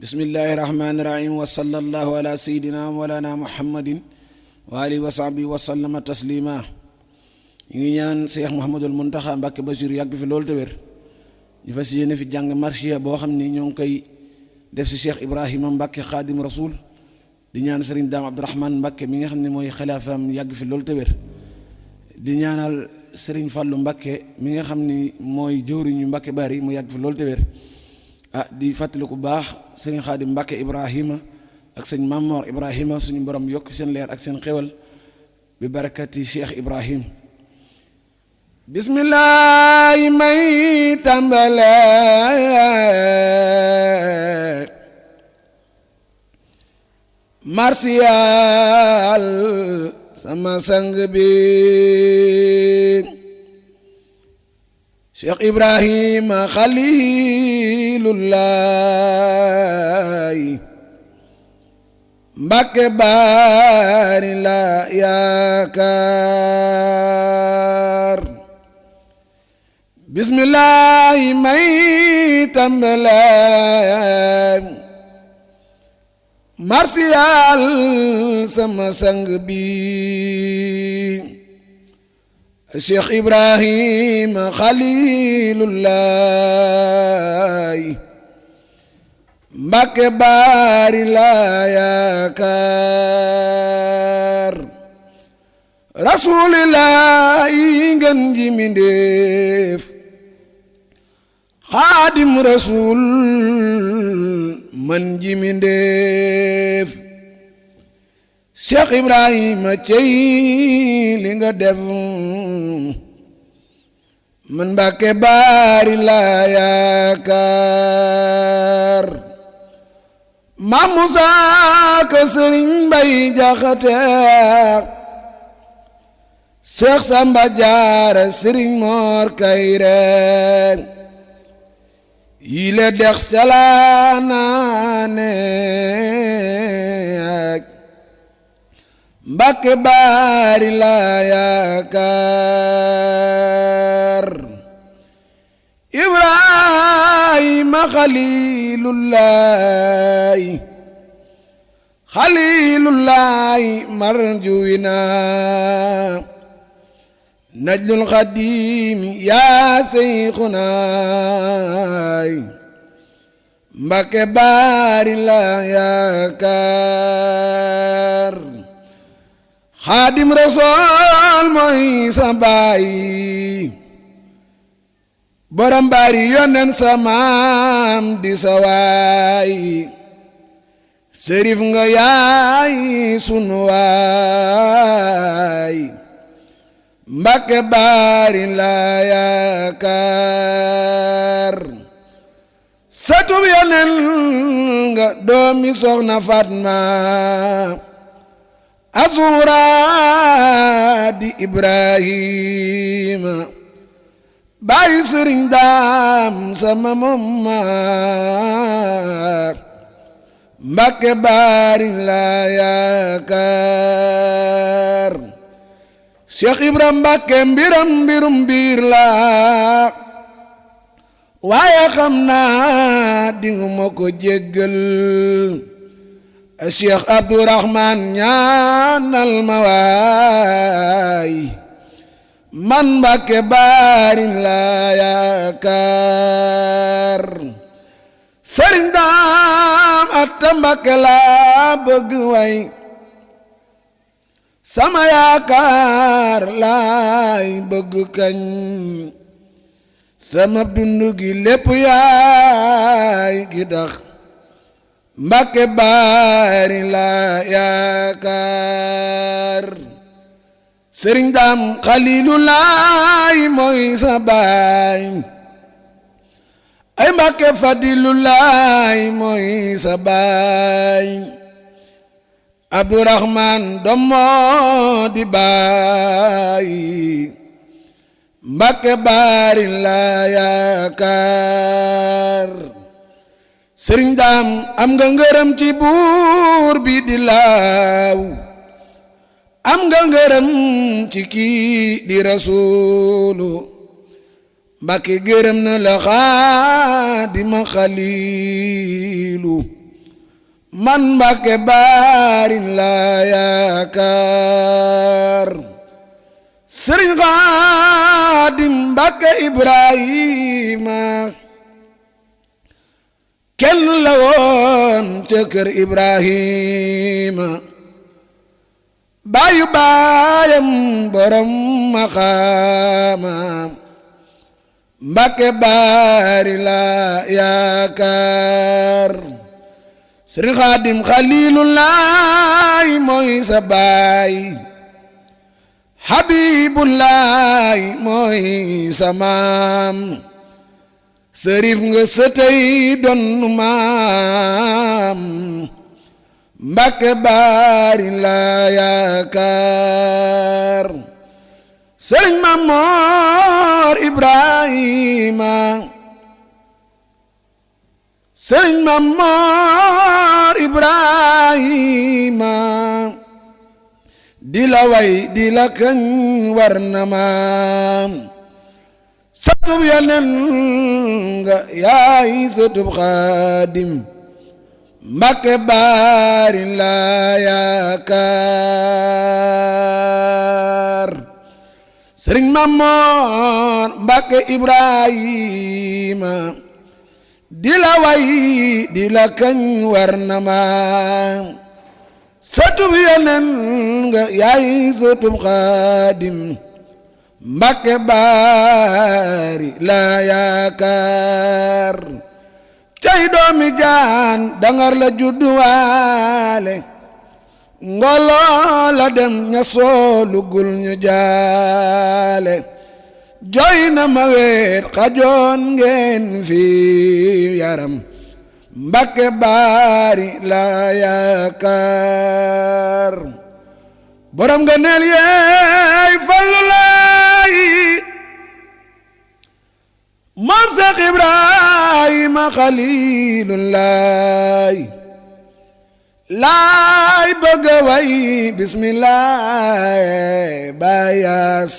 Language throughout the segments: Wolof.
bismillahi rahmaani rahim wa sallallahu ala sayyidina mawlana muhammadin wa alihi wa sahbihi wa sallama taslima. ñu ngi ñaan Cheikh Mouhamadul Mountakha Mbacké Bachir yàgg fi loolu te wér. ñu fas yéene fi jàng marsiya boo xam ni ñoo ngi koy def si Cheikh Ibrahima Mbacké Xaadim Rasul di ñaan Serigne Dame Abdourahmane Mbacké mi nga xam ne mooy xilaafaam yàgg fi loolu te wér. di ñaanal Serigne Fallou Mbacké mi nga xam ni mooy jëwriñu Mbacké Bari mu yàgg fi loolu te wér. di fàttaliku baax Serigne Xaadim Mbacké Ibrahima ak sëñ Mamor Ibrahima suñu borom yokk seen leer ak seen xewal bi barakati Cheikh Ibrahim. bismillaahi may tàmbale marsiyal sama sang bi Cheikh Ibrahima Xalilullahi Mbacké Bari la yaakaar. bismillahi may tàmbale marsiyal sama sang bi Cheikh Ibrahima Xalilullahi Mbacké Bari la yaakaar. rasulillahi ngeen ji mindéef Xaadim Rasul man ji mindéef Cheikh Ibrahima cey li nga def man Mbacké Bari la yaakaar. Maam Musaa Ka Sëriñ Mbay Jaxate Cheikh Samba Jaara Sëriñ Mor Kayre yile dex calaanaane Mbacké Bari la yaakaar. Ibrahima Xalilullahi marjuwina najlul xadim yaa seyxuna Mbacké Bari la yaakaar. Xaadim Rasul mooy sa baay borom bari yonen sa maam di sa waay sërif nga yaay sunu waay Mbacké Bari la yaakaar. satub yonen nga doomi soxna Fatma Azura di Ibrahima baay Sëriñ Daam sama mamma Mbacké Bari la yaakaar. Cheikh Ibrahima Mbacké mbirum biir la waaye xam naa dinga ma ko jéggal. Cheikh Abdourahmane ñaanal ma waay man Mbacké Bari la yaakaar. Sëriñ Daam Atta Mbacké la bëgg way sama yaakaar laay bëgg kañ sama dundu gi lépp yaay gi tax Mbacké Bari la yaakaar. Sëriñ Daam Xalilullahi mooy sa baay ay Mbacké Fadilullahi mooy sa baay Abdourahmane domo di baay Mbacké Bari la yaakaar. Sëriñ Daam am nga ngërëm ci buur bi di laaw am nga ngërëm ci kii di Rasulu Mbàkke gërëm na la Xaadima Xaliilu man Mbàkke Baari la yaakaar Sëriñ Xaadim Mbàkke Ibrahima kenn la woon ca kër Ibrahima baayu baayam borom maqaama Mbàkke Baari la yaakaar Sëriñ Xaadim Xaliilullaay mooy sa baay Habibullaay mooy sa maam sërif nga sëtëy donnu maam Mbàkke Baari la yaakaar Sëriñ Mamoor Ibrahima Sëriñ Mamoor Ibrahima di la way di la kañ war na maam satub yonen nga yaay satub Xaadim Mbàkke Baari la yaakaar Sëriñ Mamoor Mbàkke Ibrahima di la way di la kañ war na maam satub yonen nga yaay satub Xaadim Mbàkke Baari la yaakaar cay doomi jaan dangar la judduwaale ngoloo la dem ña soolugul ñu jaale joy na ma weet xajoon ngeen fi yaram Mbàkke Baari la yaakaar borom nga neel yeey Fallu laay moom Seex Ibrahima Xaliilullaay laay bëgg a way bismillaay bayaas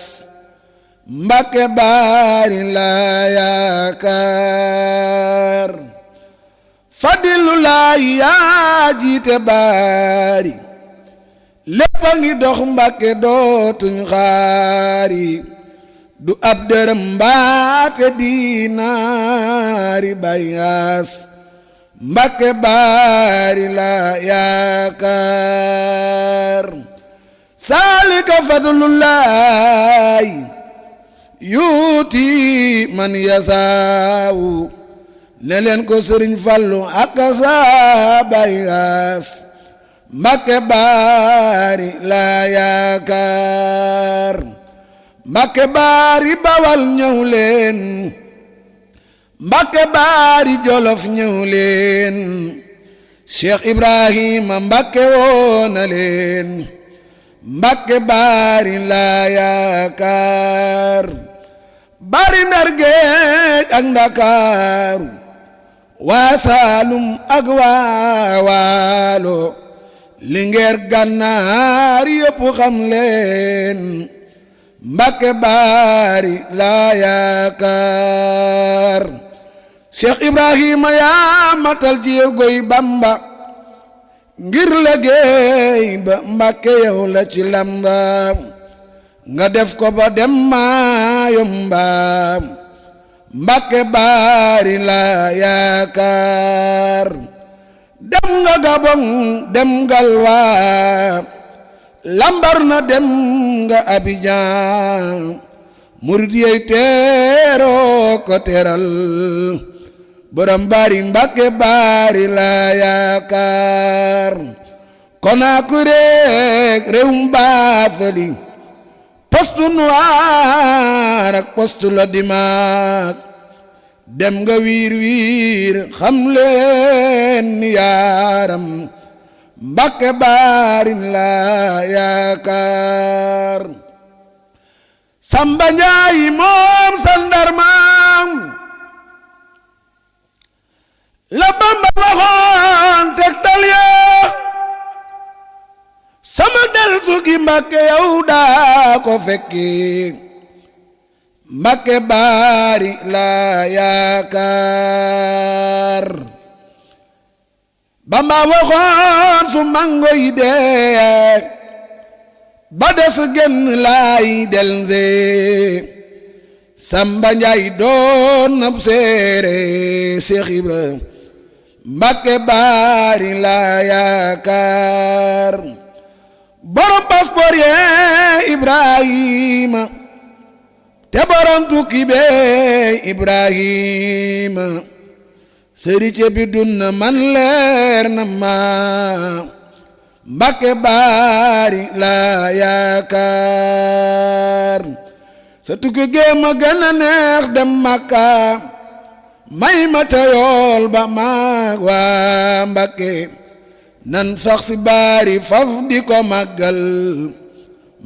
Mbàkke Baari la yaakaar Fadilullaay yaa jiite Baari lépp a ngi dox Mbàkke dootuñ xaari du ab dërëm mbaate dinaari bayaas Mbàkke Baari la yaakaar saalika fadlullaay yuuti man yasaawu ne leen ko Sëriñ Fallu ak saa bayaas Mbàkke Baari la yaakaar Mbàkke Baari Bawal ñëw leen Mbàkke Baari Jolof ñëw leen Cheikh Ibrahima Mbàkke woona leen Mbàkke Baari la yaakaar bari Ndar Géej ak Ndakaaru waa Saalum ak waa Waalo Lingeer Gànnaar yépp xam leen Mbàkke Baari la yaakaar Cheikh Ibrahima yaa matal ci goy Bamba ngir liggéey ba Mbàkke yow la ci lamba nga def ko ba dem maa yomba Mbàkke Baari la yaakaar dem nga Gabon dem Galwa lambar na dem nga Abidjan murid yey teeroo ko teral borom Baari Mbàkke Baari la yaakaar Konakri réewum Baafali poste noir ak poste Lodimaak dem nga wiir wiir xam leen ni yaaram Mbàkke Baari la yaakaar Samba Njaay moom sandarmaam la Bamba waxoon tegtal ya sama del sugi Mbàkke yow daa ko fekki Mbàkke Baari la yaakaar Bamba waxoon su mango yi dee ba des genn laay delnse Samba Njaay doon nab seere Seex Ibra Mbàkke baari laa yaakaar borom passeport yee Ibrahima te borom tukki bee Ibrahima sëriñ bi dun man leer na ma Mbàkke baari laa yaakaar sa tukki géem a gën a neex dem Makka may ma te yool ba maag waa Mbàkke nan sax si baari faf di ko màggal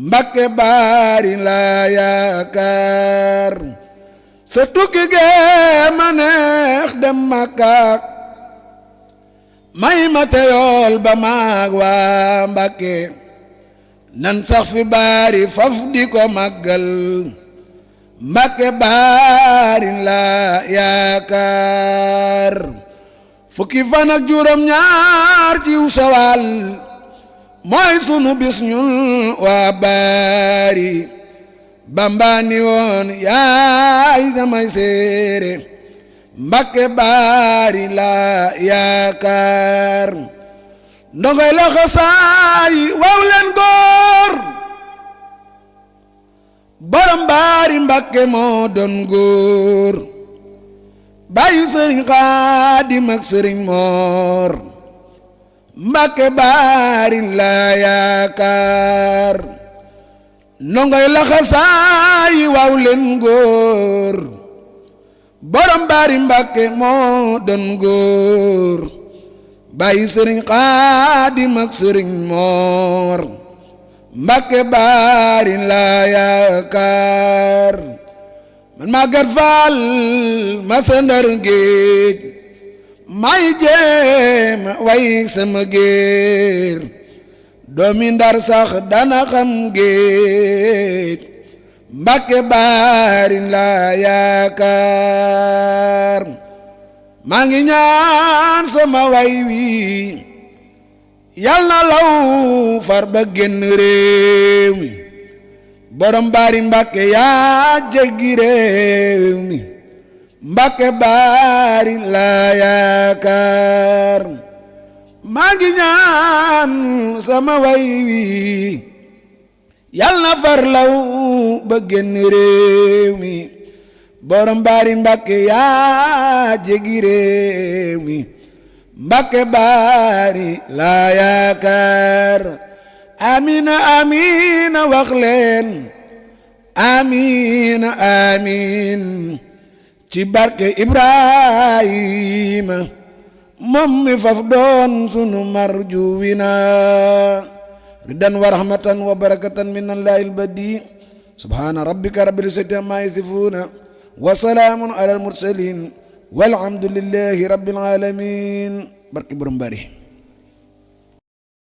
Mbàkke baari laa yaakaar sa tukki géem a neex dem Makka may ma te yool ba maag waa Mbàkke nan sax fi baari faf di ko màggal Mbàkke baari laa yaakaar fukki fan ak juróom ñaar ci Sawal mooy sunu bis ñun waa baari Bamba ni woon yaay samay séere Mbàkke baari laa yaakaar ndongoy la xasaay waaw leen góor borom baari Mbàkke moo doon góor bàyyi sëriñ Xaadim ak sëriñ Moor Mbàkke baari laa yaakaar ndongoy la xasaay waaw leen góor borom baari Mbàkke moo doon góor bàyyi sëriñ Xaadim ak sëriñ Moor Mbàkke baari laa yaakaar man Maguette Fall ma sa Ndar géej may jéema way sama géer doomi Ndar sax dana xam géej Mbàkke baari laa yaakaar maa ngi ñaan sama way wi yal na law far ba génn réew mi borom baari Mbàkke yaa jéggi réew mi Mbàkke baari laa yaakaar maa ngi ñaan sama way wi yal na far law ba génn réew mi borom baari Mbàkke yaa jéggi réew mi Mbàkke baari laa yaakaar amina amina wax leen amina amin ci barke Ibrahima moom mi faf doon sunu marju wina ridan wa rahmatan wa barakatan min Allahil badi subhana rabbika rabbil izzati amma yasifuna wa salaamun alal mursalin walhamdulillahi rabbil alamin barke borom bari